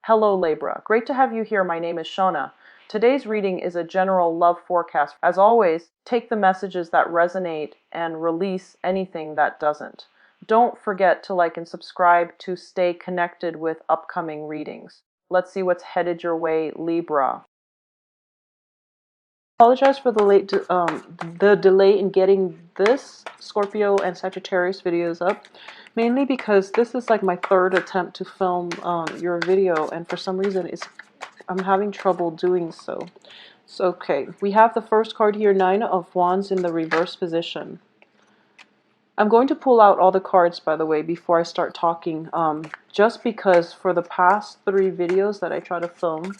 Hello Libra, great to have you here. My name is Shona. Today's reading is a general love forecast. As always, take the messages that resonate and release anything that doesn't. Don't forget to like and subscribe to stay connected with upcoming readings. Let's see what's headed your way, Libra. Apologize for the delay in getting this Scorpio and Sagittarius videos up, mainly because this is like my third attempt to film your video, and for some reason I'm having trouble doing so. So okay, we have the first card here, Nine of Wands in the reverse position. I'm going to pull out all the cards, by the way, before I start talking, just because for the past 3 videos that I try to film,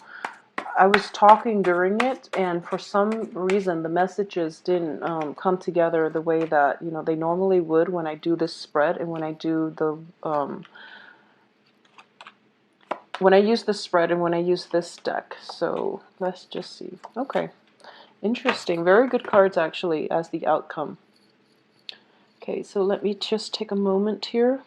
I was talking during it, and for some reason the messages didn't come together the way that they normally would when I do this spread and when I do the when I use the spread and when I use this deck. So let's just see. Okay, interesting. Very good cards actually as the outcome. Okay, so let me just take a moment here.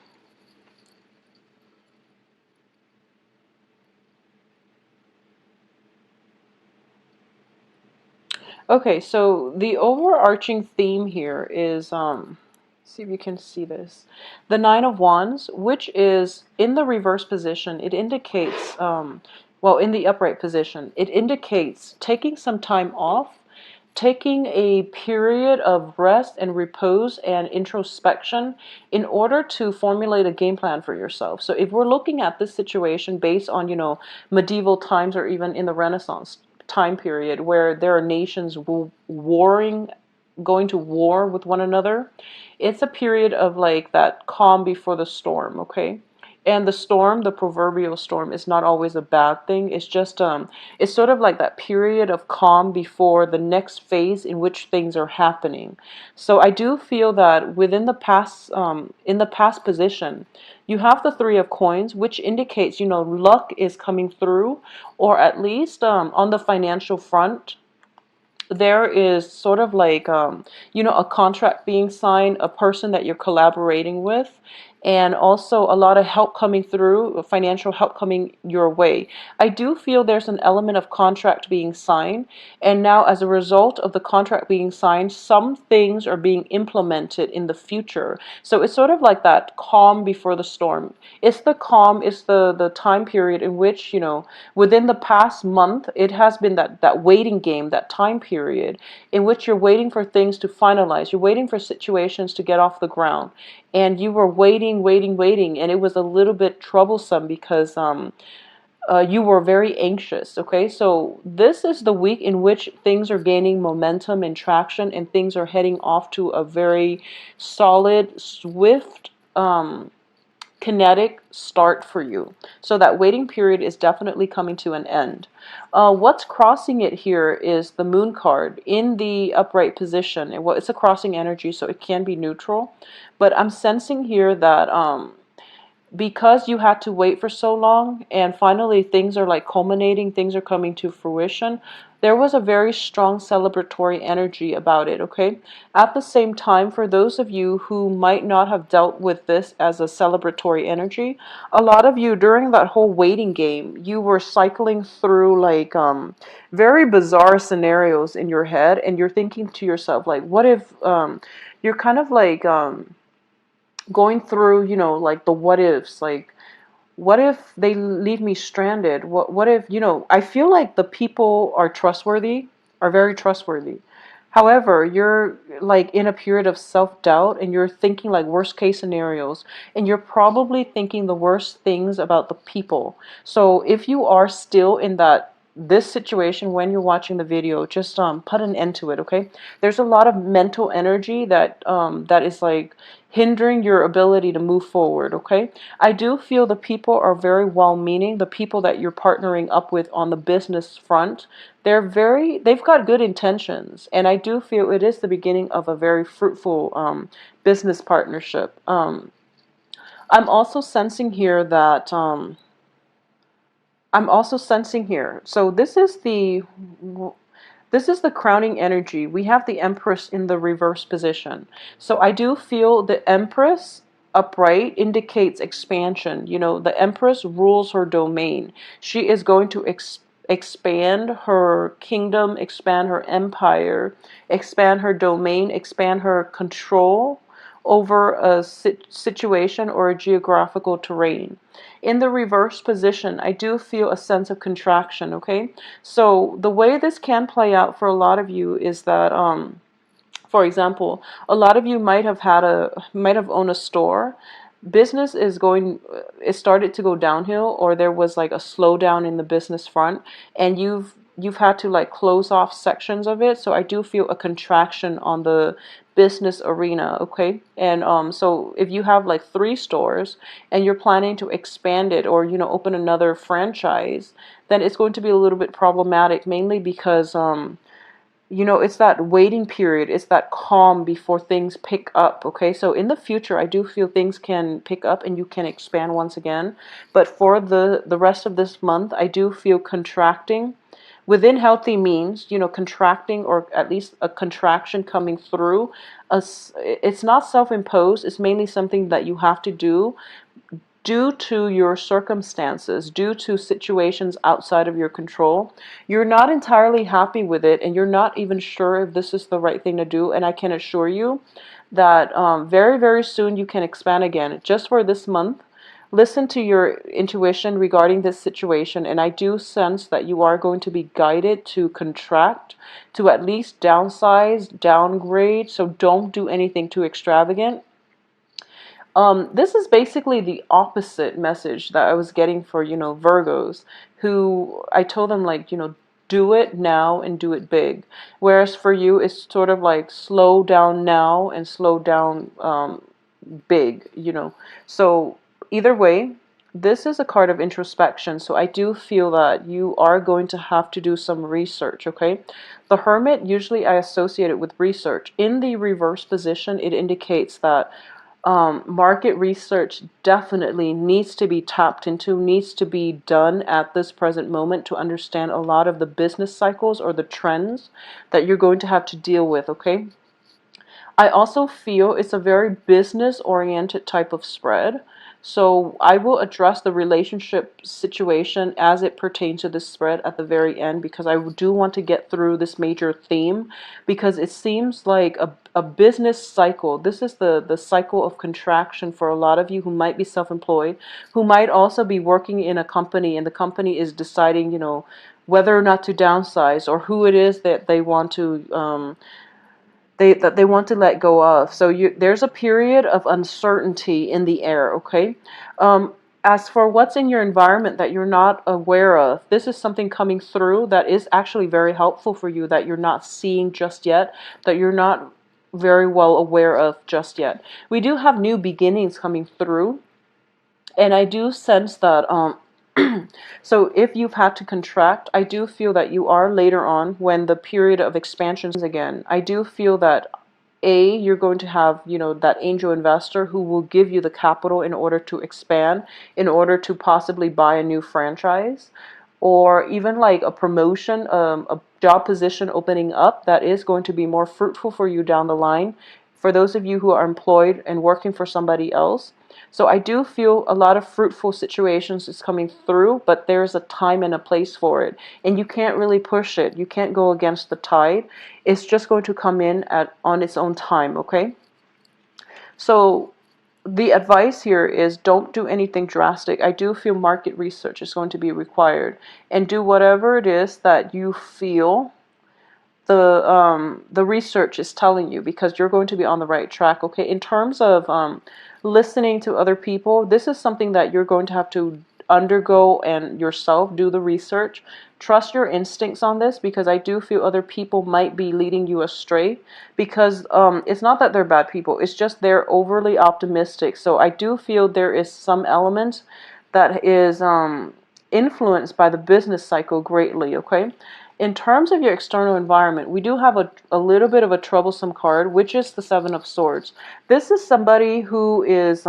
Okay, so the overarching theme here is, see if you can see this. The Nine of Wands, which is in the reverse position, it indicates, well, in the upright position, it indicates taking some time off, taking a period of rest and repose and introspection in order to formulate a game plan for yourself. So if we're looking at this situation based on, medieval times or even in the Renaissance time period where there are nations warring, going to war with one another, it's a period of like that calm before the storm, okay? And the storm, the proverbial storm, is not always a bad thing. It's just it's sort of like that period of calm before the next phase in which things are happening. So I do feel that within the past, in the past position, you have the Three of Coins, which indicates, luck is coming through, or at least on the financial front, there is sort of like, a contract being signed, a person that you're collaborating with, and also a lot of help coming through, financial help coming your way. I do feel there's an element of contract being signed, and now as a result of the contract being signed, some things are being implemented in the future. So it's sort of like that calm before the storm. It's the calm, it's the time period in which, within the past month, it has been that waiting game, that time period in which you're waiting for things to finalize. You're waiting for situations to get off the ground. And you were waiting, and it was a little bit troublesome because you were very anxious, okay? So this is the week in which things are gaining momentum and traction, and things are heading off to a very solid, swift, kinetic start for you. So that waiting period is definitely coming to an end. What's crossing it here is the Moon card in the upright position. And it's a crossing energy, so it can be neutral. But I'm sensing here that because you had to wait for so long and finally things are like culminating, things are coming to fruition, there was a very strong celebratory energy about it, okay? At the same time, for those of you who might not have dealt with this as a celebratory energy, a lot of you during that whole waiting game, you were cycling through like very bizarre scenarios in your head, and you're thinking to yourself like, what if you're kind of like going through, like the what ifs, like what if they leave me stranded? What if, I feel like the people are trustworthy, are very trustworthy. However, you're like in a period of self-doubt and you're thinking like worst case scenarios, and you're probably thinking the worst things about the people. So if you are still in this situation when you're watching the video, just put an end to it, okay? There's a lot of mental energy that is like hindering your ability to move forward, okay? I do feel the people are very well-meaning. The people that you're partnering up with on the business front, they've got good intentions, and I do feel it is the beginning of a very fruitful business partnership. I'm also sensing here that so this is the crowning energy. We have the Empress in the reverse position. So I do feel the Empress upright indicates expansion. You know, the Empress rules her domain. She is going to expand her kingdom, expand her empire, expand her domain, expand her control over a situation or a geographical terrain. In the reverse position, I do feel a sense of contraction, okay? So the way this can play out for a lot of you is that for example, a lot of you might have owned a store. Business it started to go downhill, or there was like a slowdown in the business front, and you've had to like close off sections of it. So I do feel a contraction on the business arena, okay? And so if you have like 3 stores and you're planning to expand it, or open another franchise, then it's going to be a little bit problematic, mainly because it's that waiting period, it's that calm before things pick up, okay? So in the future, I do feel things can pick up and you can expand once again. But for the rest of this month, I do feel contracting within healthy means, contracting, or at least a contraction coming through. It's not self-imposed, it's mainly something that you have to do due to your circumstances, due to situations outside of your control. You're not entirely happy with it, and you're not even sure if this is the right thing to do. And I can assure you that very, very soon you can expand again. Just for this month, listen to your intuition regarding this situation, and I do sense that you are going to be guided to contract, to at least downsize, downgrade. So don't do anything too extravagant. This is basically the opposite message that I was getting for, Virgos, who I told them, like, do it now and do it big. Whereas for you, it's sort of like slow down now and slow down big. So either way, this is a card of introspection. So I do feel that you are going to have to do some research, okay? The Hermit, usually I associate it with research. In the reverse position, it indicates that market research definitely needs to be tapped into, needs to be done at this present moment to understand a lot of the business cycles or the trends that you're going to have to deal with, okay? I also feel it's a very business-oriented type of spread. So I will address the relationship situation as it pertains to this spread at the very end, because I do want to get through this major theme, because it seems like a business cycle. This is the cycle of contraction for a lot of you who might be self-employed, who might also be working in a company, and the company is deciding, whether or not to downsize, or who it is that they want to let go of. So there's a period of uncertainty in the air, okay? As for what's in your environment that you're not aware of, this is something coming through that is actually very helpful for you, that you're not seeing just yet, that you're not very well aware of just yet. We do have new beginnings coming through, and I do sense that so if you've had to contract, I do feel that you are later on, when the period of expansion again. I do feel that you're going to have, that angel investor who will give you the capital in order to expand, in order to possibly buy a new franchise, or even like a promotion, a job position opening up that is going to be more fruitful for you down the line, for those of you who are employed and working for somebody else. So I do feel a lot of fruitful situations is coming through, but there's a time and a place for it. And you can't really push it. You can't go against the tide. It's just going to come in on its own time, okay? So the advice here is, don't do anything drastic. I do feel market research is going to be required. And do whatever it is that you feel the research is telling you, because you're going to be on the right track, okay? In terms of listening to other people, this is something that you're going to have to undergo and yourself do the research. Trust your instincts on this, because I do feel other people might be leading you astray, because it's not that they're bad people, it's just they're overly optimistic. So I do feel there is some element that is influenced by the business cycle greatly, okay? In terms of your external environment, we do have a little bit of a troublesome card, which is the Seven of Swords. This is somebody who is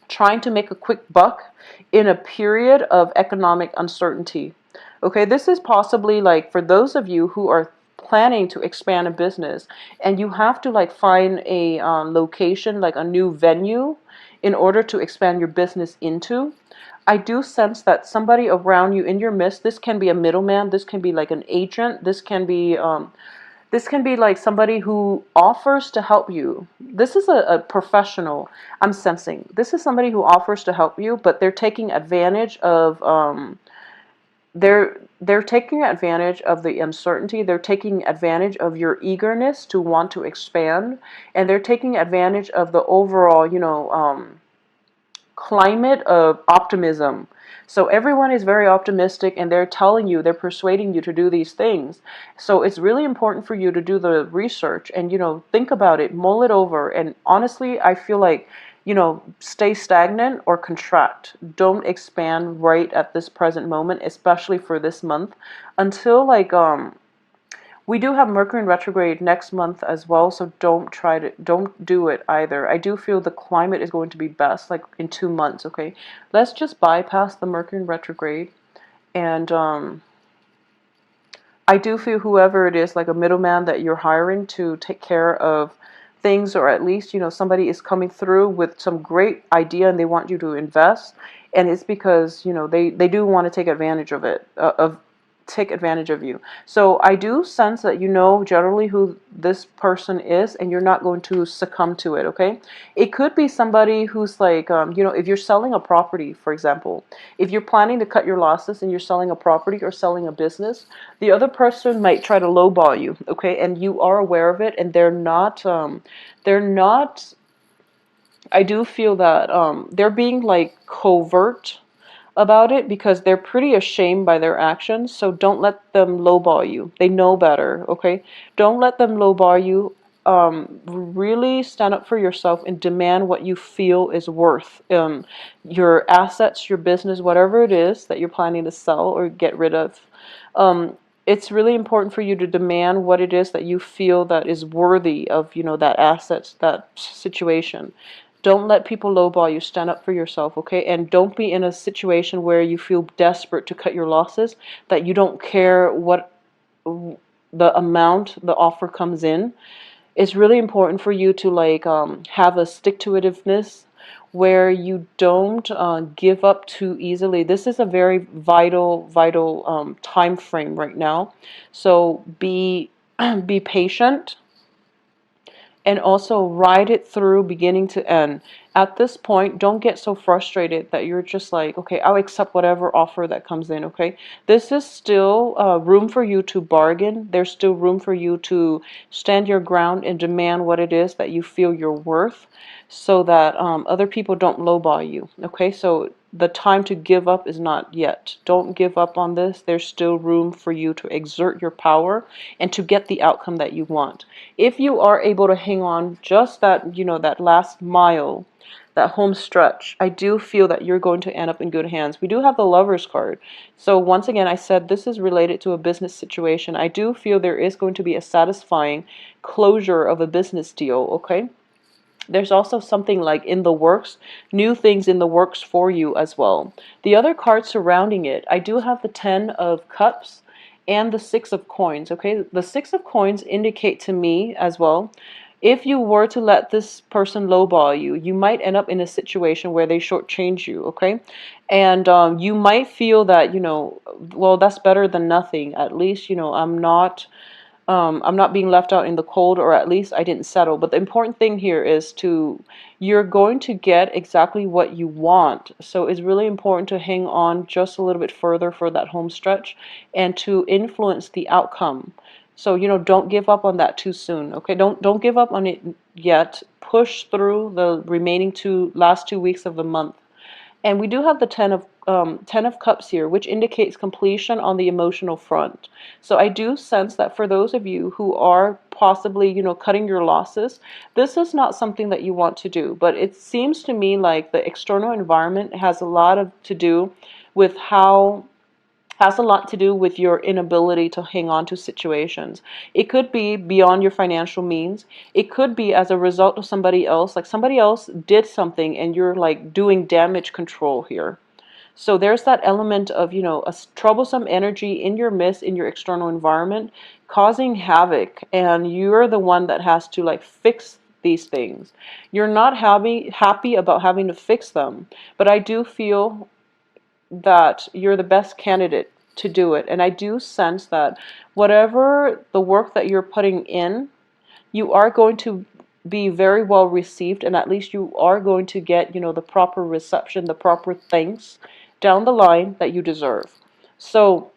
trying to make a quick buck in a period of economic uncertainty. Okay, this is possibly like for those of you who are planning to expand a business, and you have to like find a location, like a new venue, in order to expand your business into. I do sense that somebody around you in your midst, this can be a middleman, this can be like an agent, this can be like somebody who offers to help you. This is a professional, I'm sensing. This is somebody who offers to help you, but they're taking advantage of they're taking advantage of the uncertainty. They're taking advantage of your eagerness to want to expand, and they're taking advantage of the overall, climate of optimism. So everyone is very optimistic, and they're telling you, they're persuading you to do these things. So it's really important for you to do the research and, think about it, mull it over. And honestly, I feel like, stay stagnant or contract. Don't expand right at this present moment, especially for this month, until like, we do have Mercury in retrograde next month as well, so don't do it either. I do feel the climate is going to be best like in 2 months, okay? Let's just bypass the Mercury in retrograde, and I do feel whoever it is, like a middleman that you're hiring to take care of things, or at least, somebody is coming through with some great idea and they want you to invest, and it's because, they do want to take advantage of it, take advantage of you. So I do sense that you know generally who this person is, and you're not going to succumb to it, okay? It could be somebody who's like, if you're selling a property, for example, if you're planning to cut your losses and you're selling a property or selling a business, the other person might try to lowball you, okay? And you are aware of it, and they're not, I do feel that they're being like covert about it because they're pretty ashamed by their actions. So don't let them lowball you. They know better, okay? Don't let them lowball you. Really stand up for yourself and demand what you feel is worth. Your assets, your business, whatever it is that you're planning to sell or get rid of. It's really important for you to demand what it is that you feel that is worthy of, that assets, that situation. Don't let people lowball you. Stand up for yourself, okay? And don't be in a situation where you feel desperate to cut your losses, that you don't care what the amount the offer comes in. It's really important for you to like have a stick-to-itiveness where you don't give up too easily. This is a very vital time frame right now. So be be patient, and also ride it through beginning to end. At this point, don't get so frustrated that you're just like, okay, I'll accept whatever offer that comes in, okay? This is still room for you to bargain. There's still room for you to stand your ground and demand what it is that you feel you're worth, so that other people don't lowball you, okay? So the time to give up is not yet. Don't give up on this. There's still room for you to exert your power and to get the outcome that you want. If you are able to hang on just that, that last mile, that home stretch, I do feel that you're going to end up in good hands. We do have the Lovers card. So once again, I said this is related to a business situation. I do feel there is going to be a satisfying closure of a business deal, okay? There's also something like in the works, new things in the works for you as well. The other cards surrounding it, I do have the 10 of Cups and the 6 of Coins, okay? The 6 of Coins indicate to me as well, if you were to let this person lowball you, you might end up in a situation where they shortchange you, okay? And you might feel that, well, that's better than nothing. At least, I'm not being left out in the cold, or at least I didn't settle. But the important thing here is you're going to get exactly what you want. So it's really important to hang on just a little bit further for that home stretch and to influence the outcome. So, don't give up on that too soon, okay? Don't give up on it yet. Push through the remaining last 2 weeks of the month. And we do have the 10 of Cups here, which indicates completion on the emotional front. So I do sense that for those of you who are possibly, cutting your losses, this is not something that you want to do. But it seems to me like the external environment has a lot to do with has a lot to do with your inability to hang on to situations. It could be beyond your financial means. It could be as a result of somebody else, like somebody else did something and you're like doing damage control here. So there's that element of, a troublesome energy in your midst, in your external environment, causing havoc, and you're the one that has to like fix these things. You're not happy about having to fix them, but I do feel that you're the best candidate to do it. And I do sense that whatever the work that you're putting in, you are going to be very well received, and at least you are going to get, the proper reception, the proper thanks down the line that you deserve. So,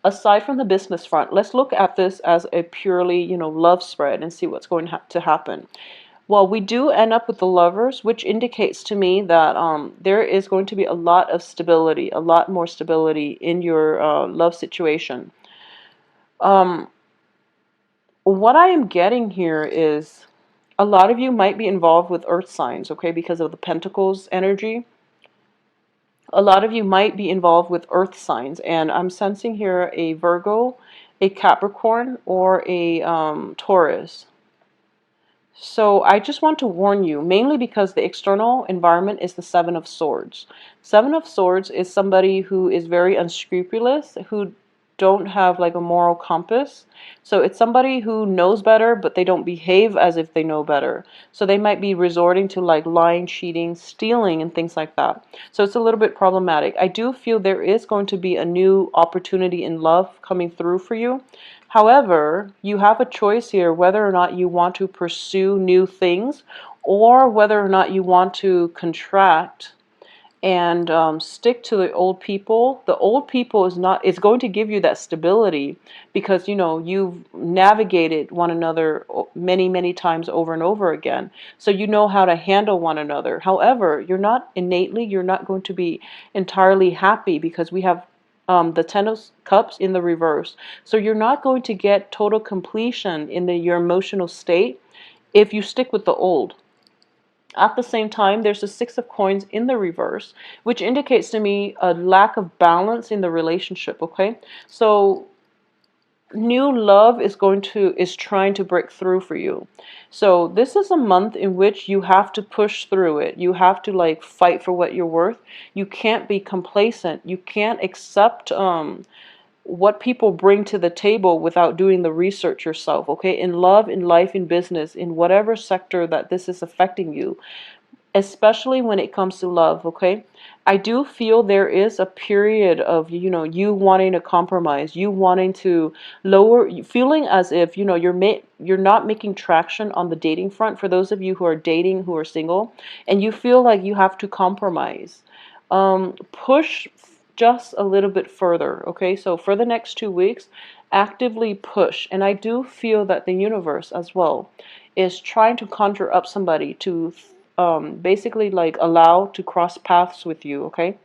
aside from the business front, let's look at this as a purely, love spread and see what's going to happen. Well, we do end up with the lovers, which indicates to me that there is going to be a lot of stability, a lot more stability in your love situation. Um, what I am getting here is a lot of you might be involved with earth signs, okay, because of the Pentacles energy. A lot of you might be involved with earth signs, and I'm sensing here a Virgo, a Capricorn, or a Taurus. So I just want to warn you, mainly because the external environment is the Seven of Swords. Seven of Swords is somebody who is very unscrupulous, who don't have like a moral compass. So it's somebody who knows better, but they don't behave as if they know better. So they might be resorting to like lying, cheating, stealing, and things like that. So it's a little bit problematic. I do feel there is going to be a new opportunity in love coming through for you. However, you have a choice here whether or not you want to pursue new things or whether or not you want to contract and stick to the old people. The old people is going to give you that stability because you've navigated one another many times over and over again, so you know how to handle one another. However, you're not going to be entirely happy because we have the Ten of Cups in the reverse. So you're not going to get total completion in your emotional state if you stick with the old. At the same time, there's a Six of Coins in the reverse, which indicates to me a lack of balance in the relationship, okay? So new love is trying to break through for you. So this is a month in which you have to push through it. You have to like fight for what you're worth. You can't be complacent. You can't accept what people bring to the table without doing the research yourself, okay? In love, in life, in business, in whatever sector that this is affecting you, especially when it comes to love, okay? I do feel there is a period of, you wanting to compromise, you wanting to feeling as if, you're not making traction on the dating front for those of you who are dating, who are single, and you feel like you have to compromise. Push just a little bit further, okay? So for the next 2 weeks, actively push. And I do feel that the universe as well is trying to conjure up somebody to basically like allow to cross paths with you, okay?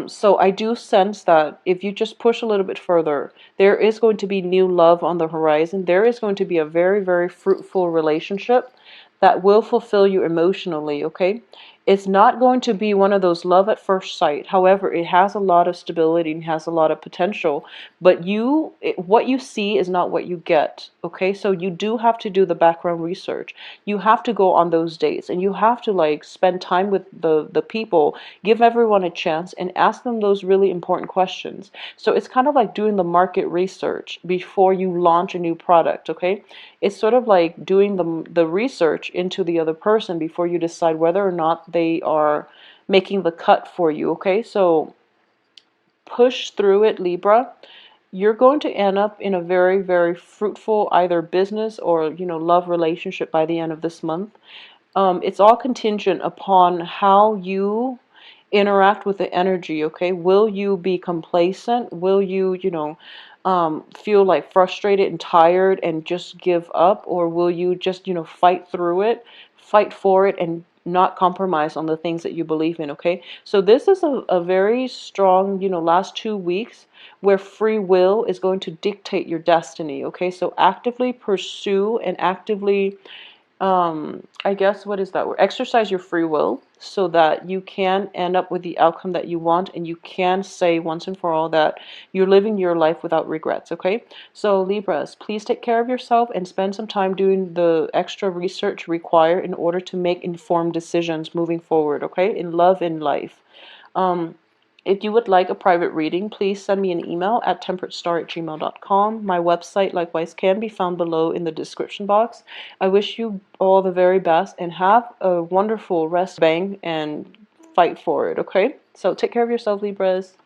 So I do sense that if you just push a little bit further, there is going to be new love on the horizon. There is going to be a very, very fruitful relationship that will fulfill you emotionally, okay? It's not going to be one of those love at first sight. However, it has a lot of stability and has a lot of potential. But what you see is not what you get, okay? So you do have to do the background research. You have to go on those dates, and you have to like spend time with the people, give everyone a chance, and ask them those really important questions. So it's kind of like doing the market research before you launch a new product, okay? It's sort of like doing the research into the other person before you decide whether or not they are making the cut for you, okay? So push through it, Libra. You're going to end up in a very, very fruitful either business or, love relationship by the end of this month. It's all contingent upon how you interact with the energy, okay? Will you be complacent? Will you, feel like frustrated and tired and just give up? Or will you just, fight through it, fight for it, and not compromise on the things that you believe in, okay? So this is a very strong, last 2 weeks where free will is going to dictate your destiny, okay? So actively pursue and actively I guess, what is that word? Exercise your free will so that you can end up with the outcome that you want, and you can say once and for all that you're living your life without regrets, okay? So Libras, please take care of yourself and spend some time doing the extra research required in order to make informed decisions moving forward, okay? In love and life. If you would like a private reading, please send me an email at temperatestar@gmail.com. My website, likewise, can be found below in the description box. I wish you all the very best and have a wonderful rest, bang, and fight for it, okay? So take care of yourself, Libras.